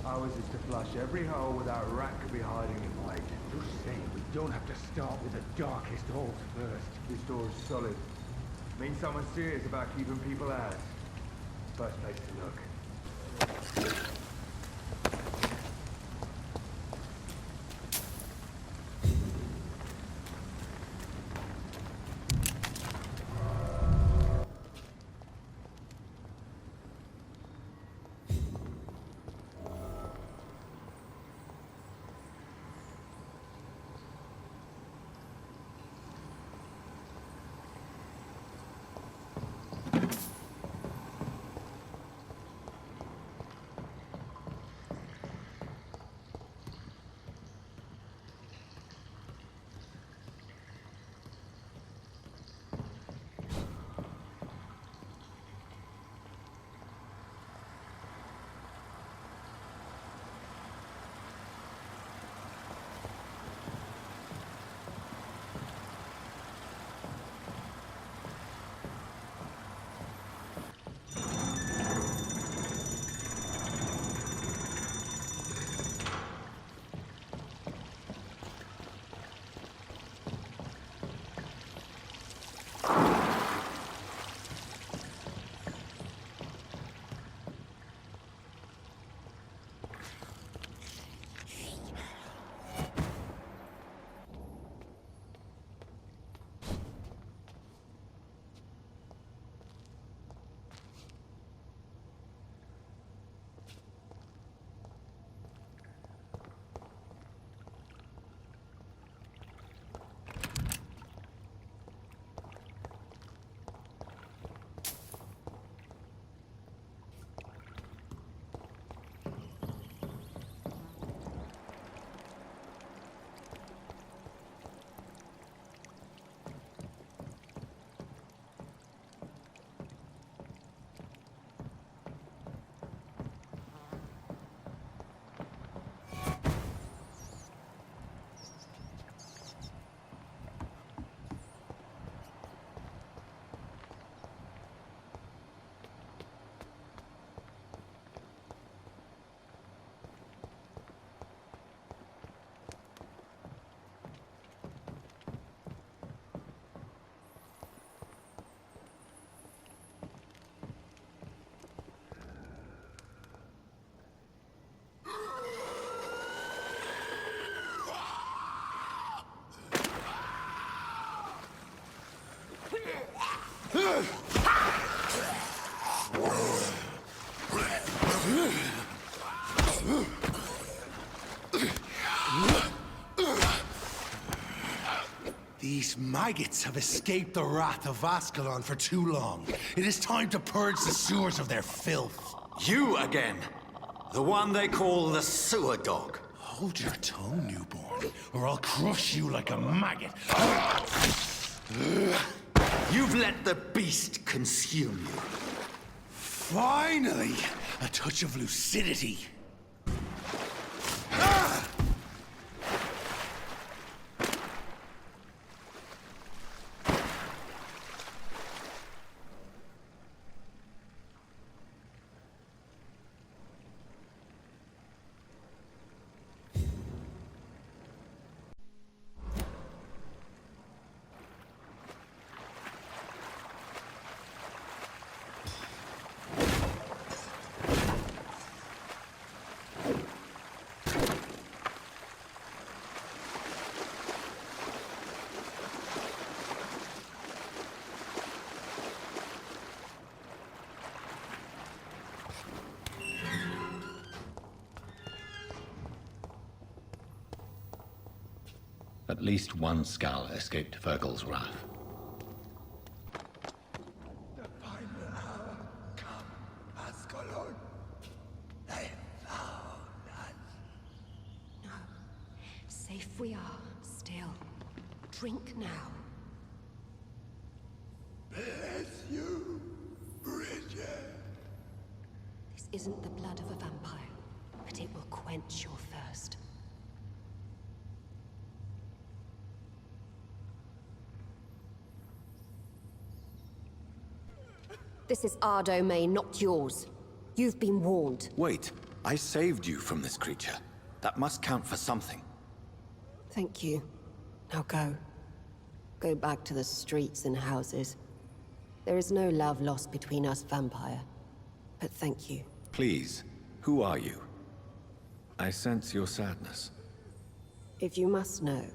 Ours is to flush every hole without a rat could be hiding in wait. You're saying we don't have to start with the darkest holes first? This door is solid. Means someone's serious about keeping people out. First place to look. These maggots have escaped the wrath of Ascalon for too long. It is time to purge the sewers of their filth. You again! The one they call the sewer dog. Hold your tongue, newborn, or I'll crush you like a maggot. You've let the beast consume you. Finally! A touch of lucidity. At least one skull escaped fergal's wrath. The final hour come, Ascalon. They found us. No. Safe we are, still. Drink now. Bless you, Bridget. This isn't the blood of a vampire, but it will quench your thirst. This is our domain, not yours. You've been warned. Wait. I saved you from this creature. That must count for something. Thank you. Now go. Go back to the streets and houses. There is no love lost between us, Vampire. But thank you. Please, who are you? I sense your sadness. If you must know,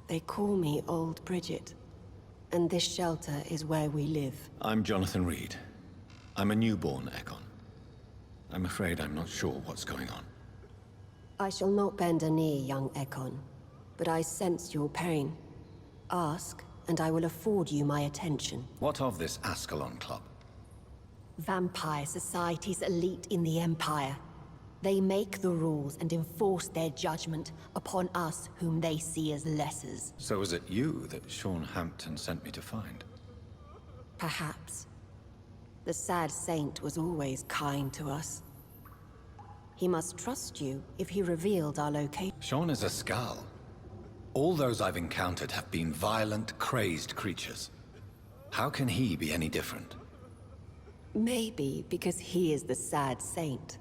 they call me Old Bridget. And this shelter is where we live. I'm Jonathan Reed. I'm a newborn Ekon. I'm afraid I'm not sure what's going on. I shall not bend a knee, young Ekon. But I sense your pain. Ask, and I will afford you my attention. What of this Ascalon Club? Vampire Society's elite in the Empire. They make the rules and enforce their judgment upon us whom they see as lessers. So was it you that Sean Hampton sent me to find? Perhaps. The sad saint was always kind to us. He must trust you if he revealed our location. Sean is a Skal. All those I've encountered have been violent, crazed creatures. How can he be any different? Maybe because he is the sad saint.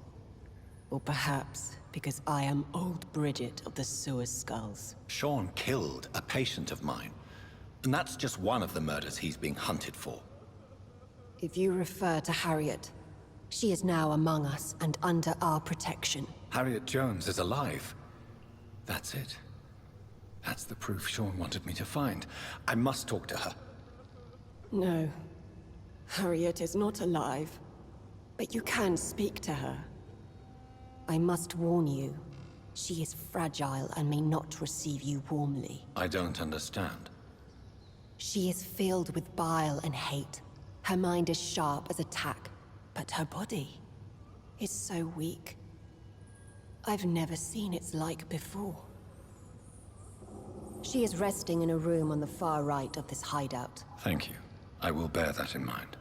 Or perhaps because I am Old Bridget of the Sewer Skulls. Sean killed a patient of mine. And that's just one of the murders he's being hunted for. If you refer to Harriet, she is now among us and under our protection. Harriet Jones is alive. That's it. That's the proof Sean wanted me to find. I must talk to her. No. Harriet is not alive. But you can speak to her. I must warn you. She is fragile and may not receive you warmly. I don't understand. She is filled with bile and hate. Her mind is sharp as a tack, but her body is so weak. I've never seen its like before. She is resting in a room on the far right of this hideout. Thank you. I will bear that in mind.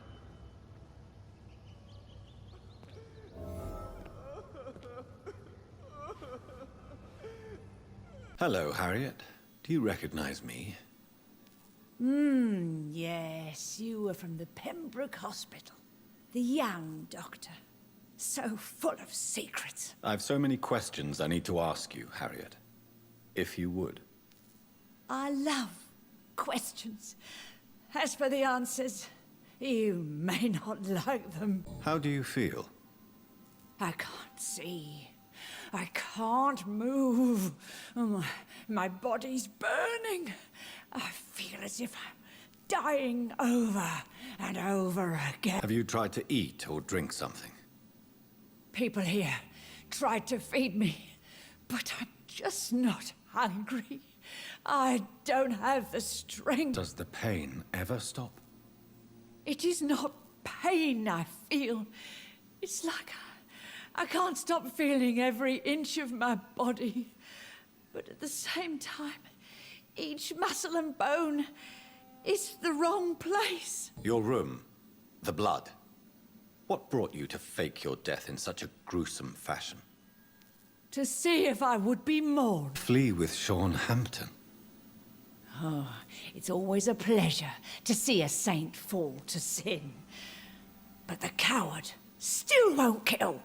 Hello, Harriet. Do you recognize me? Yes, you were from the Pembroke Hospital. The young doctor. So full of secrets. I've so many questions I need to ask you, Harriet. If you would. I love questions. As for the answers, you may not like them. How do you feel? I can't see. I can't move. My body's burning. I feel as if I'm dying over and over again. Have you tried to eat or drink something? People here tried to feed me, but I'm just not hungry. I don't have the strength. Does the pain ever stop? It is not pain I feel. It's like I can't stop feeling every inch of my body. But at the same time, each muscle and bone is the wrong place. Your room, the blood. What brought you to fake your death in such a gruesome fashion? To see if I would be mourned. Flee with Sean Hampton. Oh, it's always a pleasure to see a saint fall to sin. But the coward still won't kill.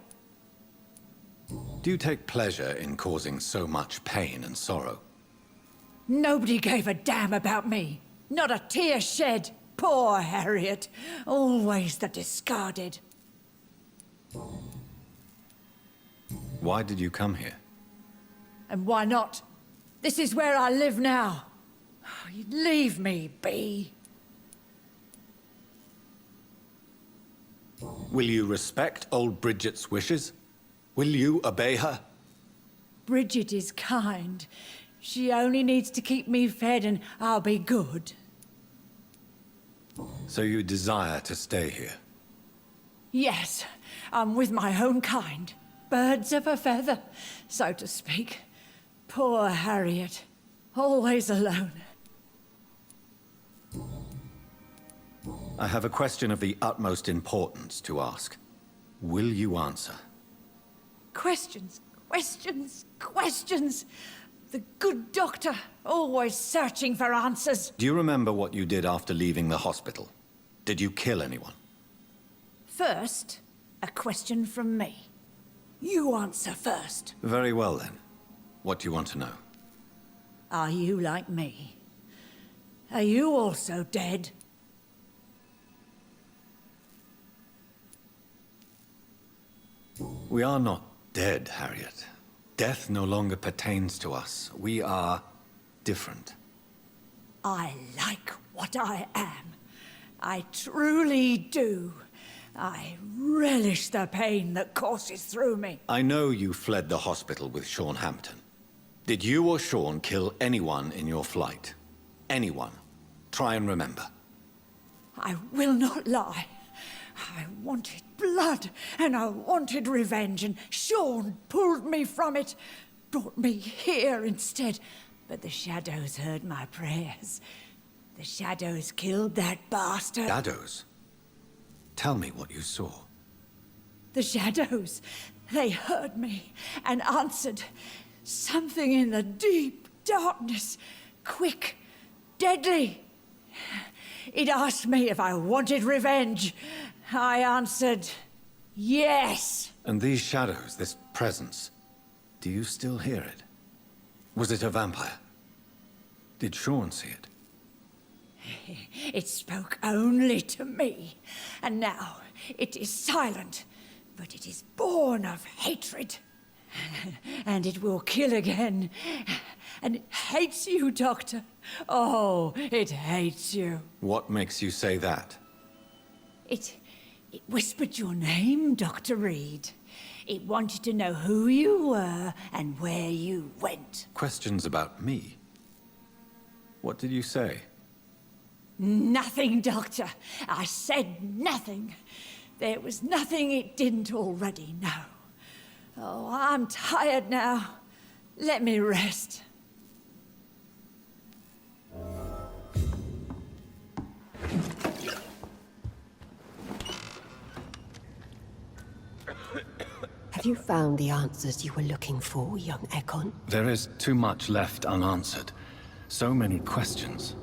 Do you take pleasure in causing so much pain and sorrow? Nobody gave a damn about me. Not a tear shed. Poor Harriet. Always the discarded. Why did you come here? And why not? This is where I live now. Oh, you'd leave me be. Will you respect old Bridget's wishes? Will you obey her? Bridget is kind. She only needs to keep me fed and I'll be good. So you desire to stay here? Yes, I'm with my own kind. Birds of a feather, so to speak. Poor Harriet. Always alone. I have a question of the utmost importance to ask. Will you answer? Questions, questions, questions. The good doctor, always searching for answers. Do you remember what you did after leaving the hospital? Did you kill anyone? First, a question from me. You answer first. Very well, then. What do you want to know? Are you like me? Are you also dead? We are not dead, Harriet. Death no longer pertains to us. We are different. I like what I am. I truly do. I relish the pain that courses through me. I know you fled the hospital with Sean Hampton. Did you or Sean kill anyone in your flight? Anyone? Try and remember. I will not lie. I wanted blood, and I wanted revenge, and Sean pulled me from it, brought me here instead. But the shadows heard my prayers. The shadows killed that bastard. Shadows? Tell me what you saw. The shadows, they heard me and answered. Something in the deep darkness, quick, deadly. It asked me if I wanted revenge. I answered, yes. And these shadows, this presence, do you still hear it? Was it a vampire? Did Sean see it? It spoke only to me, and now it is silent, but it is born of hatred. And it will kill again. And it hates you, Doctor. Oh, it hates you. What makes you say that? It whispered your name, Dr. Reed. It wanted to know who you were and where you went. Questions about me? What did you say? Nothing, Doctor. I said nothing. There was nothing it didn't already know. Oh, I'm tired now. Let me rest. Have you found the answers you were looking for, young Ekon? There is too much left unanswered. So many questions.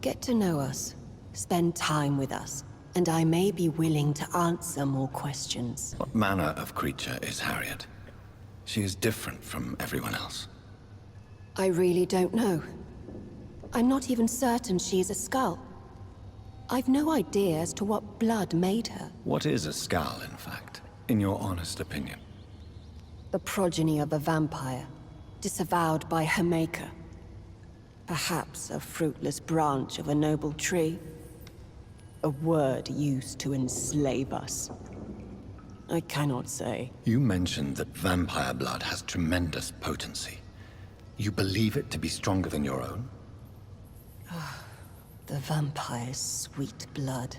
Get to know us. Spend time with us. And I may be willing to answer more questions. What manner of creature is Harriet? She is different from everyone else. I really don't know. I'm not even certain she is a skull. I've no idea as to what blood made her. What is a skull, in fact, in your honest opinion? The progeny of a vampire, disavowed by her maker. Perhaps a fruitless branch of a noble tree. A word used to enslave us. I cannot say. You mentioned that vampire blood has tremendous potency. You believe it to be stronger than your own? The vampire's sweet blood.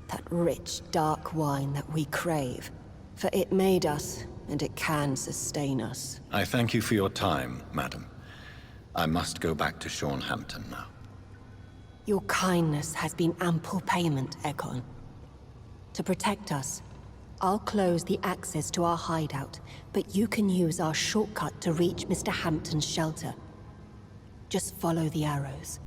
That rich, dark wine that we crave. For it made us, and it can sustain us. I thank you for your time, madam. I must go back to Sean Hampton now. Your kindness has been ample payment, Ekon. To protect us, I'll close the access to our hideout, but you can use our shortcut to reach Mr. Hampton's shelter. Just follow the arrows.